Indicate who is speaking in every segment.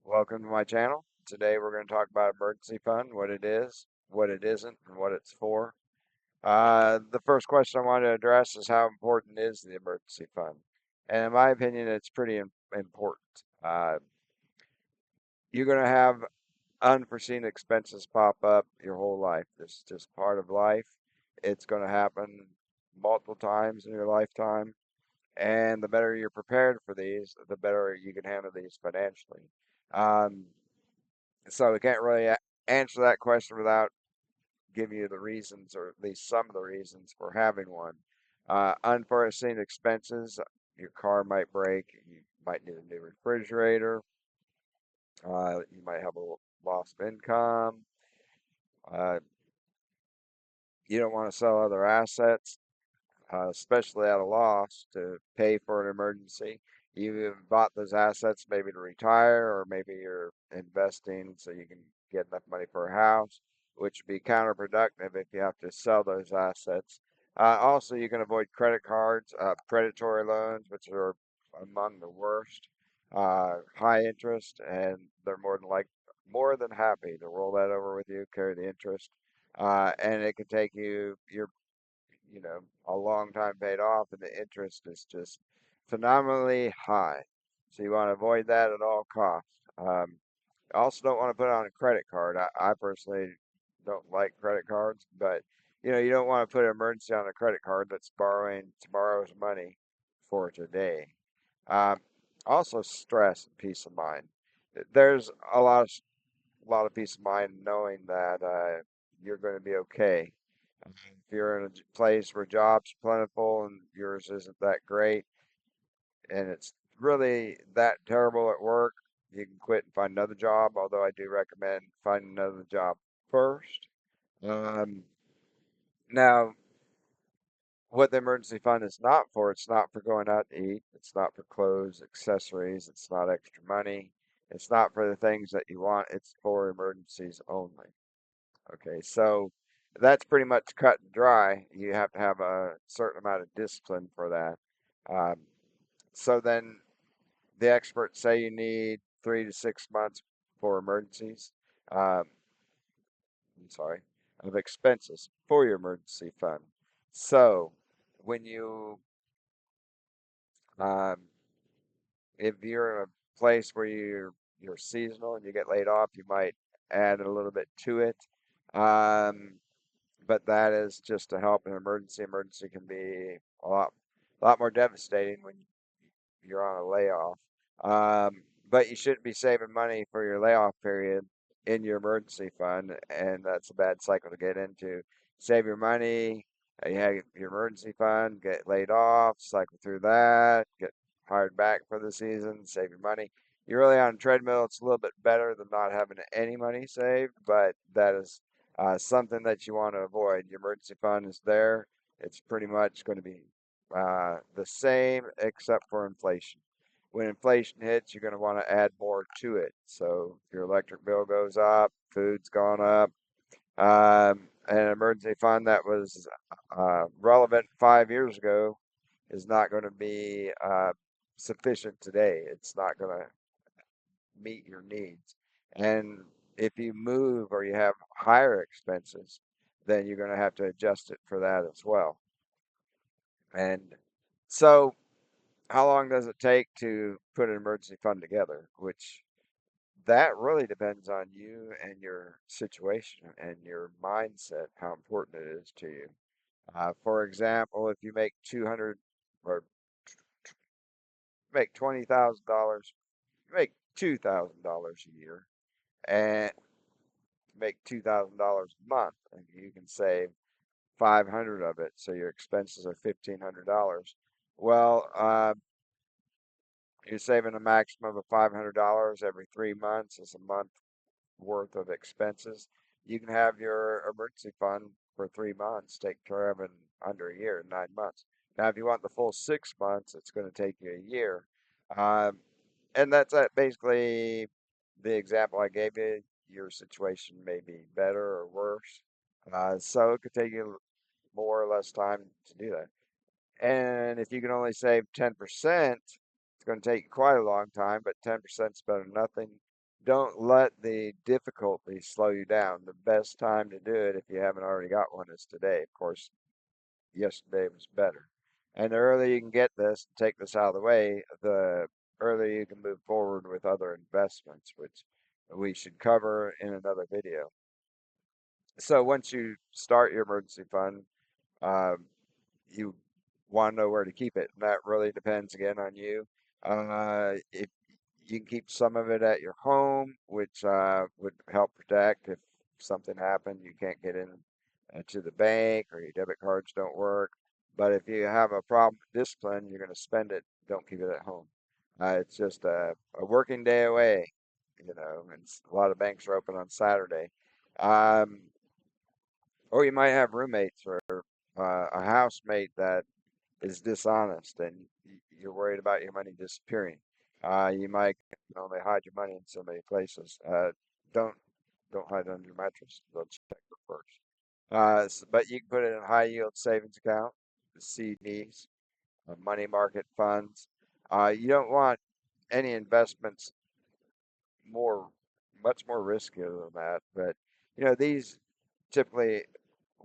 Speaker 1: Welcome to my channel. Today we're going to talk about emergency fund, what it is, what it isn't, and what it's for. The first question I want to address is how important is the emergency fund? And in my opinion, it's pretty important. Uh, you're going to have unforeseen expenses pop up your whole life. This is just part of life. It's going to happen multiple times in your lifetime. And the better you're prepared for these, the better you can handle these financially. Um, So we can't really answer that question without giving you the reasons, or at least some of the reasons for having one. Unforeseen expenses, your car might break, you might need a new refrigerator, you might have a loss of income, uh, you don't want to sell other assets, especially at a loss to pay for an emergency. You bought those assets maybe to retire, or maybe you're investing so you can get enough money for a house, which would be counterproductive if you have to sell those assets. Also, you can avoid credit cards, predatory loans, which are among the worst, high interest, and they're more than happy to roll that over with you, carry the interest, and it can take you a long time paid off, and the interest is just phenomenally high. So you want to avoid that at all costs. Also don't want to put on a credit card. I personally don't like credit cards, but you don't want to put an emergency on a credit card that's borrowing tomorrow's money for today. Um, Also stress and peace of mind. There's a lot of peace of mind knowing that you're going to be okay. If you're in a place where jobs plentiful and yours isn't that great, and it's really that terrible at work, you can quit and find another job. Although I do recommend finding another job first. Um, Now, what the emergency fund is not for, it's not for going out to eat. It's not for clothes, accessories. It's not extra money. It's not for the things that you want. It's for emergencies only. Okay, so that's pretty much cut and dry. You have to have a certain amount of discipline for that. Um, so then the experts say you need 3 to 6 months for emergencies. Um, I'm sorry, of expenses for your emergency fund. So when um, if you're in a place where you're seasonal and you get laid off, you might add a little bit to it. Um, but that is just to help an emergency. Emergency can be a lot more devastating when you're on a layoff. But you shouldn't be saving money for your layoff period in your emergency fund, and that's a bad cycle to get into. Save your money, you have your emergency fund, get laid off, cycle through that, get hired back for the season, save your money. You're really on a treadmill. It's a little bit better than not having any money saved, but that is something that you want to avoid. Your emergency fund is there. It's pretty much going to be the same except for inflation. When inflation hits, you're going to want to add more to it. So if your electric bill goes up, food's gone up, an emergency fund that was relevant 5 years ago is not going to be sufficient today. It's not going to meet your needs. And if you move or you have higher expenses, then you're going to have to adjust it for that as well. And so how long does it take to put an emergency fund together? Which that really depends on you and your situation and your mindset, how important it is to you. For example, if you make 200 or make $20,000, you make $2,000 a year and make $2,000 a month, and you can save 500 of it, so your expenses are $1,500. Well, you're saving a maximum of $500 every 3 months. Is a month worth of expenses. You can have your emergency fund for 3 months, take care of it in under a year, 9 months. Now, if you want the full 6 months, it's going to take you a year. Um, and that's basically the example I gave you. Your situation may be better or worse. So it could take you more or less time to do that. And if you can only save 10%, it's going to take you quite a long time, but 10% is better than nothing. don't let the difficulty slow you down. The best time to do it, if you haven't already got one, is today. Of course, yesterday was better. And the earlier you can get this, take this out of the way, the earlier you can move forward with other investments, which we should cover in another video. So once you start your emergency fund, um, you want to know where to keep it. And that really depends again on you. If you can keep some of it at your home, which would help protect if something happened, you can't get in to the bank or your debit cards don't work. But if you have a problem with discipline, you're going to spend it. Don't keep it at home. It's just a working day away, and a lot of banks are open on Saturday. Um, or you might have roommates or a housemate that is dishonest and you're worried about your money disappearing. You might only hide your money in so many places. Don't don't hide it under your mattress. They'll check it first. But you can put it in a high yield savings account, CDs, money market funds. You don't want any investments more much more riskier than that. But these typically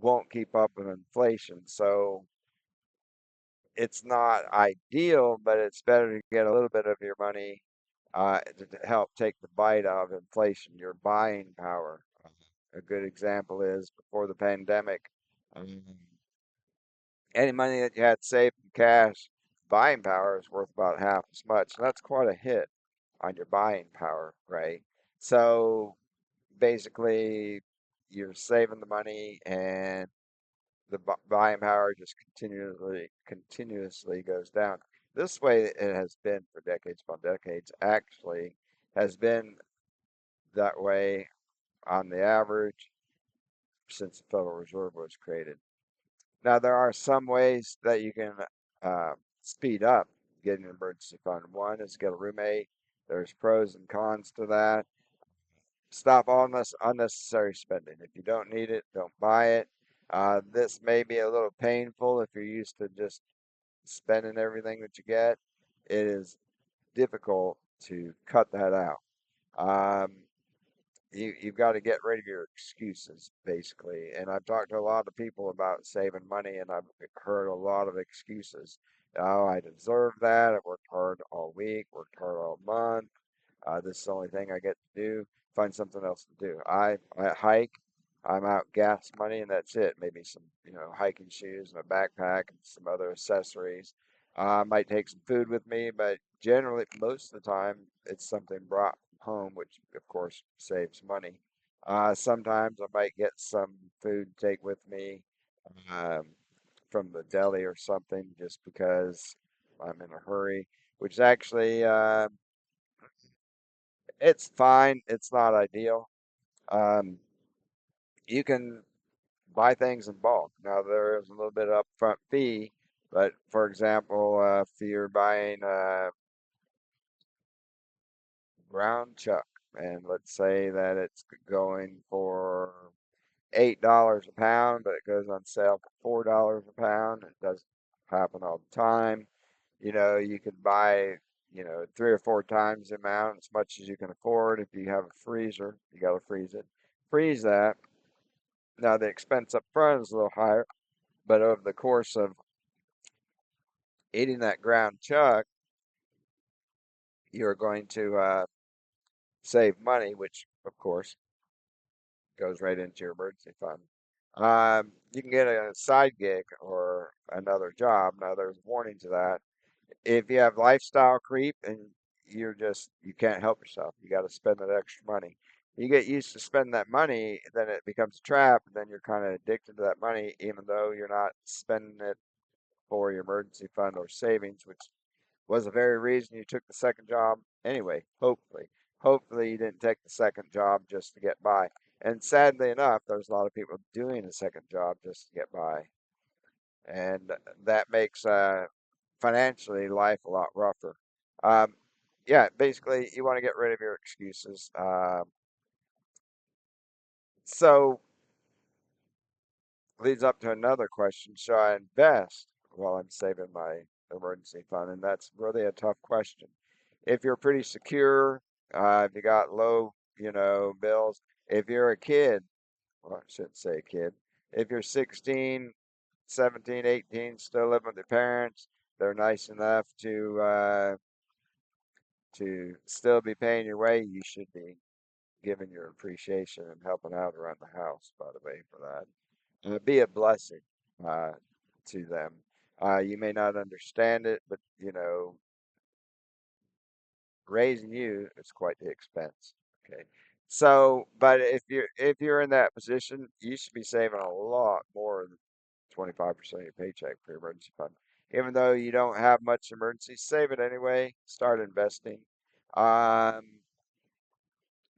Speaker 1: won't keep up with inflation. So it's not ideal, but it's better to get a little bit of your money to help take the bite out of inflation, your buying power. A good example is before the pandemic, um, any money that you had saved in cash, buying power is worth about half as much. And that's quite a hit on your buying power, right? So basically, you're saving the money and the buying power just continuously goes down. This way it has been for decades upon decades. Actually, has been that way on the average since the Federal Reserve was created. Now there are some ways that you can uh, speed up getting an emergency fund. One is get a roommate. There's pros and cons to that. Stop all this unnecessary spending. If you don't need it, don't buy it. This may be a little painful if you're used to just spending everything that you get. It is difficult to cut that out. Um, you've got to get rid of your excuses, basically. And I've talked to a lot of people about saving money, and I've heard a lot of excuses. Oh, I deserve that. I worked hard all week, worked hard all month. This is the only thing I get to do. Find something else to do. I hike. I'm out gas money, and that's it. Maybe some, hiking shoes and a backpack and some other accessories. I might take some food with me, but generally, most of the time, it's something brought home, which of course saves money. Sometimes I might get some food to take with me um, from the deli or something, just because I'm in a hurry, which actually it's fine. It's not ideal. Um, you can buy things in bulk. Now there is a little bit of upfront fee, but for example, if you're buying ground chuck, and let's say that it's going for $8 a pound, but it goes on sale for $4 a pound. It doesn't happen all the time. You could buy, 3 or 4 times the amount, as much as you can afford. If you have a freezer, you got to freeze it. Freeze that. Now the expense up front is a little higher, but over the course of eating that ground chuck, you're going to save money, which of course goes right into your emergency fund. You can get a side gig or another job. Now there's a warning to that. If you have lifestyle creep and you can't help yourself, you got to spend that extra money. You get used to spending that money, then it becomes a trap, and then you're kind of addicted to that money, even though you're not spending it for your emergency fund or savings, which was the very reason you took the second job anyway. Hopefully you didn't take the second job just to get by. And sadly enough, there's a lot of people doing a second job just to get by, and that makes financially life a lot rougher. Um, yeah, basically, you want to get rid of your excuses. So leads up to another question: should I invest while I'm saving my emergency fund? And that's really a tough question. If you're pretty secure, If you got low, bills, if you're a kid, well, I shouldn't say a kid. If you're 16, 17, 18, still living with your parents, they're nice enough to still be paying your way. You should be giving your appreciation and helping out around the house, by the way, for that. Be a blessing uh, to them. You may not understand it, but raising you is quite the expense. Okay. So, but if you're in that position, you should be saving a lot more than 25% of your paycheck for your emergency fund. Even though you don't have much emergency, save it anyway. Start investing. Um,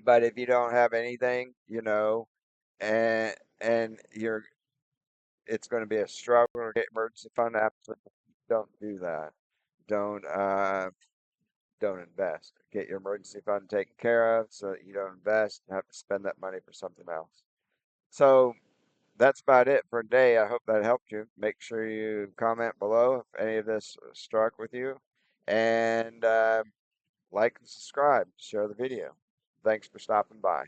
Speaker 1: but if you don't have anything, and it's going to be a struggle to get emergency fund, absolutely don't do that. Don't uh, don't invest. Get your emergency fund taken care of so that you don't invest and have to spend that money for something else. So that's about it for today. I hope that helped you. Make sure you comment below if any of this struck with you, and like and subscribe. Share the video. Thanks for stopping by.